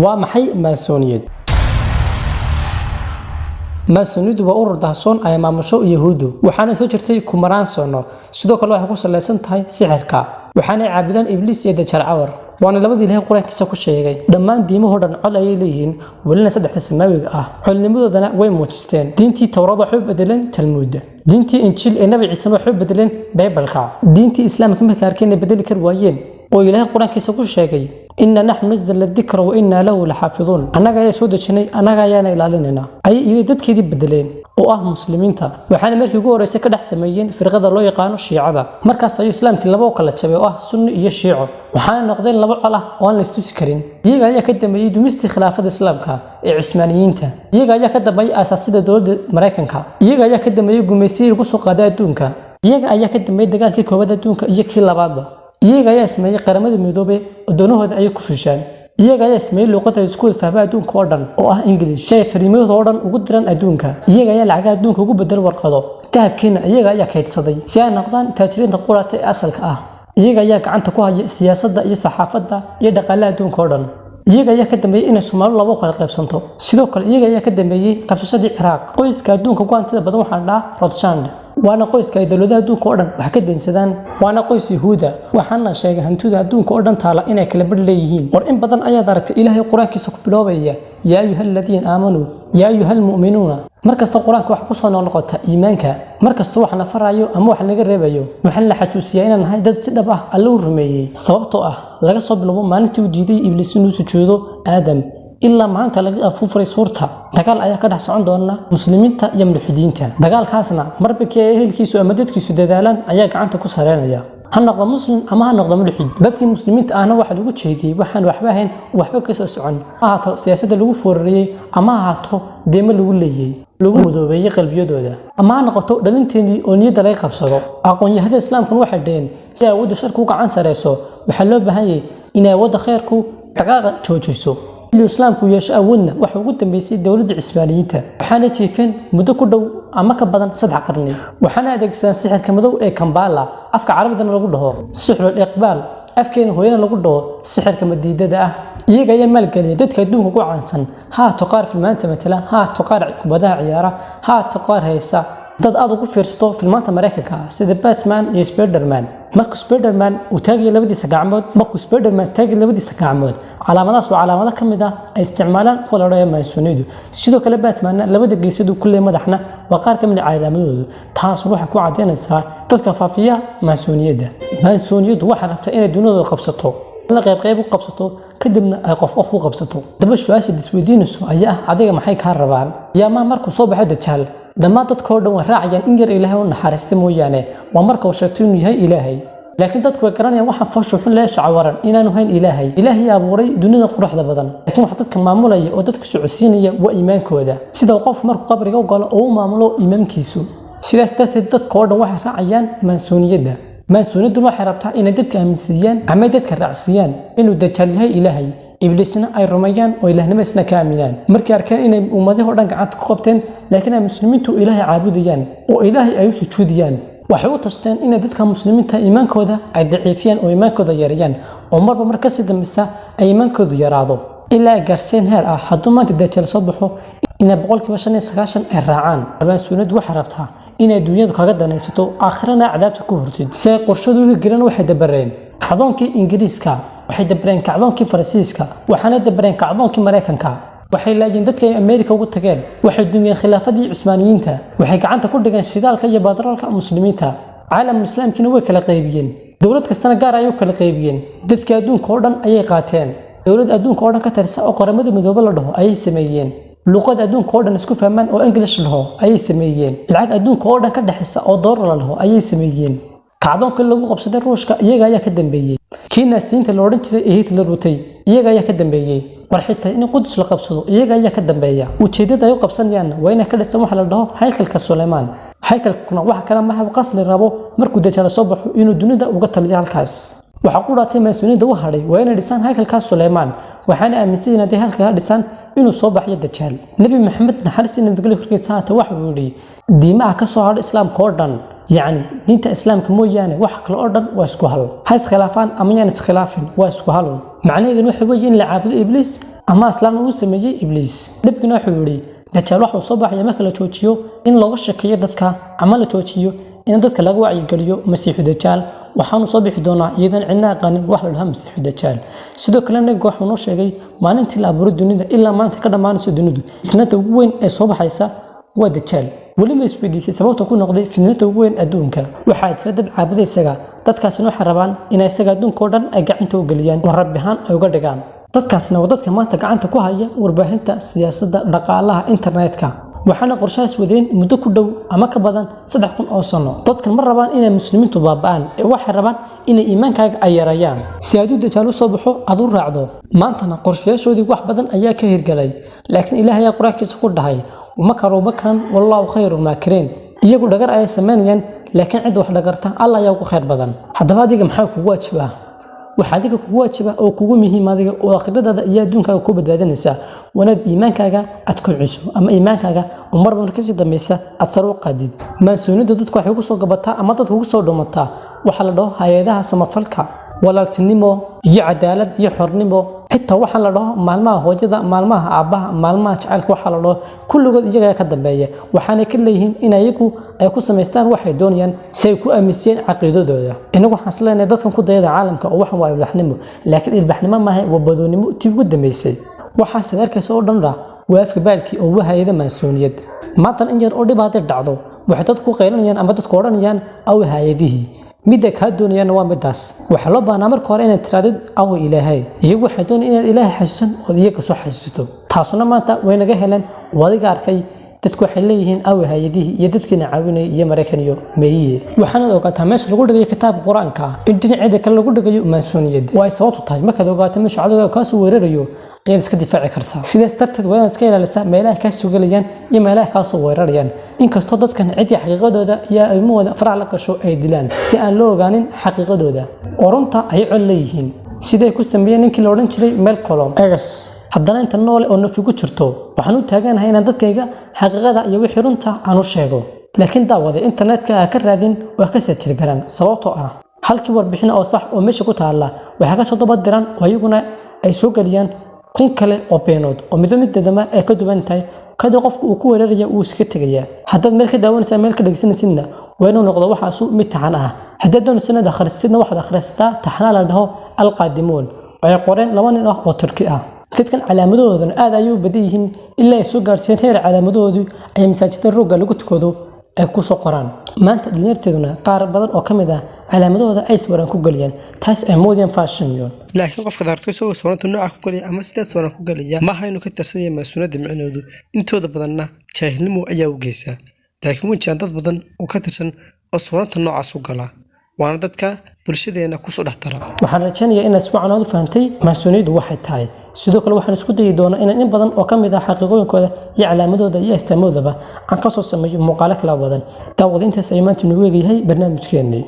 waa maxay maasoniyad maasoniyadu waa urur dahsoon ay maamusho yahuudu waxaana soo jirtay kumaraan sano sidoo kale waxay ku saleysan tahay sixirka waxaana caabudaan ibliis iyo dajaal cawar waana labadii ilaahay quraankiisa ku sheegay dhammaan diimaha dhan cod ay leeyihiin walina saddexda samaawiga ah colnimadoodana way muujisteen diintii tawraad waxay bedeleen talmuud diintii injiil ee nabi ciise waxay bedeleen baybalka diintii islaamka markay arkeen bedeli kar waayeen oo ilaahay quraankiisa ku sheegay inna nahnu nazzalna dhikra wa inna lahu lahafidun anaga ayaa soo dejinay anaga ayaana ilaalinayna ay dadkeedii bedeleen oo ah muslimiinta waxaana markii ugu horeysay ka dhex sameeyeen firqada loo yaqaan shiicada markaas ay islaamkii laba kala jabay oo ah sunni iyo shiico waxaana noqdeen laba col ah oo aan la istusi karin iyaga ayaa ka dambeeyay dumistii khilaafada islaamka ee Cusmaaniyiinta iyaga ayaa ka dambeeyay asaasida dowladda Mareykanka iyaga ayaa ka dambeeyay gumaysiga ugu soo qaaday adduunka iyaga ayaa ka dambeeyay dagaalkii koowaad adduunka iyo kii labaadba iyaga ayaa sameeyay qaramada midoobay oo doonahooda ay ku fushaan iyaga ayaa sameeyay luqadda isku fahmay adduunka oo dhan oo ah English si fariimahooda oo dhan ugu diran adduunka iyaga ayaa lacag adduunka ugu bedel warqado dahabkiina iyaga ayaa kaydsaday si ay noqdaan taajiriinta quraata ee asalka ah iyaga ayaa gacanta ku haya siyaasadda iyo saxaafadda iyo dhaqaalaha adduunka oo dhan iyaga ayaa ka dambeeyay in Soomaaliya laba kala qaybsanto sidoo kale iyaga ayaa ka dambeeyay qabsashadii Ciraaq qoyska adduunka ku antida badan waxa dhaa Rothschild waana qoyska ay dawladaha adduunka oo dhan wax ka deensadaan waana qoys yahuuda waxaana sheegay hantida adduunka oo dhan taala inay kala bad leeyihiin war in badan ayaa aragtay ilaahay quraankiisa ku biloobaya yaa ayyuhalladhiina aamanu yaa ayyuhal mu'minuuna markasta quraanka wax ku soo noqota iimaanka markasta wax la farayo ama wax laga reebayo waxaan la xasuusiyaa inaan nahay dad si dhab ah alla u rumeeyay sababtoo ah laga soo bilaabo maalintii uu diiday ibliis inuu sujuudo aadam إلا ما أنت لقى أفوفري صورتها دجال أيها كده سعون دونا مسلمين تا يم لحدينتا دجال كاسنا مربك يهيل كيسو أمدد كيسو دجالان أياك عنك كسرنا يا هنقضى مسلم أما هنقضى ملحد بدك المسلمين أنا واحد وجود شيء وحن وحبهن وحبك كيسو سعون أعطوا سياسة اللي فوري أما أعطوا ديم اللي وليه لو مدوبية قلبي دودا أما نقطة دلنتني أني دلائق بصدق أقول هذا الإسلام كل واحد دين سيعود شركوك عن سرسو وحلو بهاي إن يود خيركو دقائق توجسو الإسلام كويش أولنا وحوجود بيسي دولة العثمانيين وحنا شايفين مدة كده أما كبدن 7 قرنين وحنا دكسان سحر كمدو كمبالا أفكار عربي ده نقوله سحر الإقبال أفكار هوينا نقوله سحر كمديدة ده يجي أيام ملك اللي دتك يدوم كوع عنسن ها تقار في المانتة مثلا ها تقار كبداع عيارة ها تقار هيسا dad aad ugu fiirsato filmaanta Mareykanka sida Batman iyo Spider-Man markuu Spider-Man uu taagay labadiisa gacmood markuu Spider-Man taagay labadiisa gacmood calaamadaas waa calaamado kamid ah ay isticmaalaan qolada maasonidu sidoo kale Batman labada geesadu kullee madaxna waa qaar kamid ah calaamadoodu taas waxa ku cadeynaysaa dadka faafiya maasoniyada waxa rabta inay dunida qabsato la qayb u qabsato kadibna ay qof u qabsato daba su'aasha isweydiinayso ayaa adiga maxay ka rabaan yaa markuu soo baxay dajaal dhammaan dadka oo dhan way raacayaan in yar ilaahay u naxariista mooyaane waa marka uu sheegtay inuu yahay ilaahay laakiin dadku way garanayaan waxa foosho xun la shacawaran inaanu hayn ilaahay abuuray dunida quruxda badan laakiin waxa dadka maamulaya oo dadka socodsiinaya waa iimaankooda sida qof markuu qabriga u galo oo uu maamulo iimaankiisu sidaas darteed dadka oo dhan waxay raacayaan maasoniyada waxay rabtaa inay dadka aaminsiiyaan ama dadka raacsiiyaan inuu dajaal yahay ilaahay ibliisna ay rumayaan oo ilaahnimo isna ka aaminaan markii arkeen inay ummadaha dhan gacanta ku qabteen laakiin ay muslimiintu ilaahay caabudayaan oo ilaahay ay u sujuudiyaan waxay u tasteen in dadka muslimiinta iimaankooda ay daciifiyaan oo iimaankooda yareeyaan oo marba mar ka sii dambaysa ay iimaankoodu yaraado ilaa ay gaarsiin heer ah hadduu maanta dajaal soo baxo in 95% ay raacaan maasoniyadu waxay rabtaa inay dunyadu kaga danaysato aakhirana cadaabta ku hortid si qorshadu u garan waxay dabareen xadoonkii Ingiriiska waxay dabareen kacdoonkii Faransiiska waxaana dabareen kacdoonkii Mareykanka waxay laajin dadka Ameerika ugu tageen waxay dumiyeen khilaafadii Cusmaaniyiinta waxay gacanta ku dhigeen shidaalka iyo batroolka muslimiinta caalamka islaamkina way kala qaybiyeen dawlad kastana gaar ay u kala qaybiyeen dadka adduunka oo dhan ayay qaateen dawlad adduunka oo dhan ka tirsan oo qaramada midoobay la dhaho ayay sameeyeen luqad adduunka oo dhan isku fahmaan oo English la dhaho ayay sameeyeen lacag adduunka oo dhan ka dhaxaysa oo dollar la dhaho ayay sameeyeen kacdoonka lagu qabsaday Ruushka iyaga ayaa ka dambeeyay kiinaasiinta la oran jiray Hitler rutay iyaga ayaa ka dambeeyay war xitaa in Quds la qabsado iyaga ayaa ka dambeeya ujeedada ay u qabsanayaan waa inay ka dhisan wax la dhaho haykalka Sulaymaan haykalkuna waxa kala ma hab qasli rabo markuu dajaal soo baxo inuu dunida uga taliyo halkaas waxa ku dhaatay maasoniyada u haray waa inay dhisan haykalka Sulaymaan waxaana aaminsan inay halka dhisan inuu soo baxyo dajaal nabi maxamed naxariis inuu dagalo horkiisa hata waxa uu yiri diimaha ka soo haray islaamka oo dhan yacni diinta islaamka mooyaane wax kale oo dhan waa isku hal ha iskhilaafaan ama yaan iskhilaafin waa isku hal macnaheedu waxa weeye in la caabudo ibliis ama islaamna uu sameeyay ibliis nabiguna wuxuu yiri dajaal waxa uu soo baxay marka la joojiyo in looga shakiyo dadka ama la joojiyo in dadka laga wacyi galiyo masiixu dajaal waxaanu soo bixi doonaa iyadan cidna aqaanin wax la dhaho masiixu dajaal sidoo kale nabigu wuxuu noo sheegay maalintii la abuuray dunida ilaa maanta ka dhamaanayso dunidu fitnada ugu weyn ee soo baxaysa waa dajaal wali ma isweydiisay sababta ku noqday fitnada ugu weyn adduunka waxaa jira dad caabuday isaga dadkaasina waxay rabaan in isaga adduunka oo dhan ay gacanta u galiyaan oo rabbi ahaan ay uga dhigaan dadkaasna waa dadka maanta gacanta ku haya warbaahinta siyaasadda dhaqaalaha internetka waxaana qorshahaas wadeen muddo ku dhow ama ka badan 3,000 oo sano dadkan ma rabaan inay muslimiintu baaba'aan ee waxay rabaan inay iimaankaaga ay yarayaan si aad u dajaal u soo baxo aad u raacdo maantana qorshayaashoodii wax badan ayaa ka hirgalay laakiin ilaahay ayaa quraankiisa ku dhahay makaru makran wallahu khayrul maakirin iyagu dhagar ay sameeyaan laakiin cid wax dhagarta Allah ayaa ugu khayr badan haddaba adiga maxaa kugu waajibaa waxa adiga kugu waajiba oo kugu muhiim adiga oo aakhiradaada iyo adduunkaaga ku badbaadinaysa wanaad iimaankaaga aad ku ciso ama iimaankaaga umar marka si dambaysa aad sar u qaadid maasuunida dadku waxay ku soo gabataa ama dadku ugu soo dhumataa waxa la dhaho hay'adaha samafalka walaaltinimo iyo cadaalad iyo xornimo xitaa waxa la dhaho maalmaha hooyada maalmaha aabaha maalmaha jacaylka waxa la dhaho kulligood iyaga ka dambeeya waxaana ka leeyihiin in ayagu ay ku sameystaan waxay doonayaan si ay ku aaminsan caqiidadooda inagu waxaan isleenahay dadkan ku dayada caalamka oo waxan waa ilbaxnimo laakiin ilbaxnimo ma aha wabadoonimo tii ugu dambeysay waxa sadarkaysa oo dhan waa afka baalkii oo wahayada maasuuniyad maanta in yar oo dhibaato dhacdo waxay dadku qeylinayaan ama dadku oranayaan aw hay'adihii midda ka doonayaan waa midaas waxa loo baahnaa marka hore inaad tiraadid aw ilaahay iyagu waxay doonayaan inaad ilaahay xasuusan oo iyaga soo xasuusto taasuna maanta way naga heleen wadiga arkay dadku waxay leeyihiin aw hay'adihii iyo dadkina caawinay iyo Mareykan iyo meeyay waxaana ogaataa meesha lagu dhigayo kitaabka Quraanka in dhinaceeda kale lagu dhigayo maasuuniyad waa sababtu tahay marka aad ogaato meesha adiga ka soo weerarayo ayaad iska difaaci kartaa sidaas darteed waa inaad iska ilaalisaa meelaha ka soo galayaan iyo meelaha ka soo weerarayaan inkastoo dadkan cid xaqiiqadooda iyo ilmahooda farac la gasho ay dilaan si aan loo ogaanin xaqiiqadooda orunta ay cod leeyihiin siday ku sameeyeen ninkii la oran jiray Malcolm X haddana inta noole oo nafi ku jirto waxaan u taaganahay inaan dadkayga xaqiiqada iyo wixii runta aan u sheego laakiin daawada internetka ka raadin waa ka sii jirgaran sababtoo ah halkii warbixin oo sax oo meesha ku taala waxa ka soo dabadiran oo iyaguna ay soo galiyaan kun kale oo beenood oo midnimada ay ka duwan tahay kada qofku uu ku weeraraya uu iska tagaya haddaad meel ka daawanaysa meel ka dhageysanaysidna waa inuu noqdo waxa soo mid taxan ah haddaad doonaysid akhrisidna waxaad akhrisataa taxana la dhaho alqaadimuun ay qoreen laba nin oo turki ah dadkan calaamadoodan aad ayuu badan yihiin ilaa ay soo gaarsiin heer calaamadoodu ay masaajidda rooga lagu tukado ay ku soo qoraan maanta dhalinyarteeduna qaar badan oo kamid ah calaamadooda ay sawiraan ku galiyaan taas ay moodeen fashion laakiin qofka daarto soo sawiranta nooca ku galiya ama sidaas sawiraan ku galiya ma hayno ka tirsadeen maasuunada micnoodu intooda badanna jaahilnimo ayaa u geysa laakiin wajaan dad badan oo ka tirsan oo sawiranta noocaas u gala waana dadka bulshadeena ku soo dhaxtara waxaan rajaynayaa inaad si wacan u fahantay maasuuniyadu waxay tahay sidoo kale waxaan isku dayi doonaa in badan oo kamid ah xaqiiqooyinkooda iyo calaamadooda iyo astaamoodaba aan ka soo sameeyo muuqaalo kala badan daawada intaas ay maanta nagu eegyahay barnaamijkeennii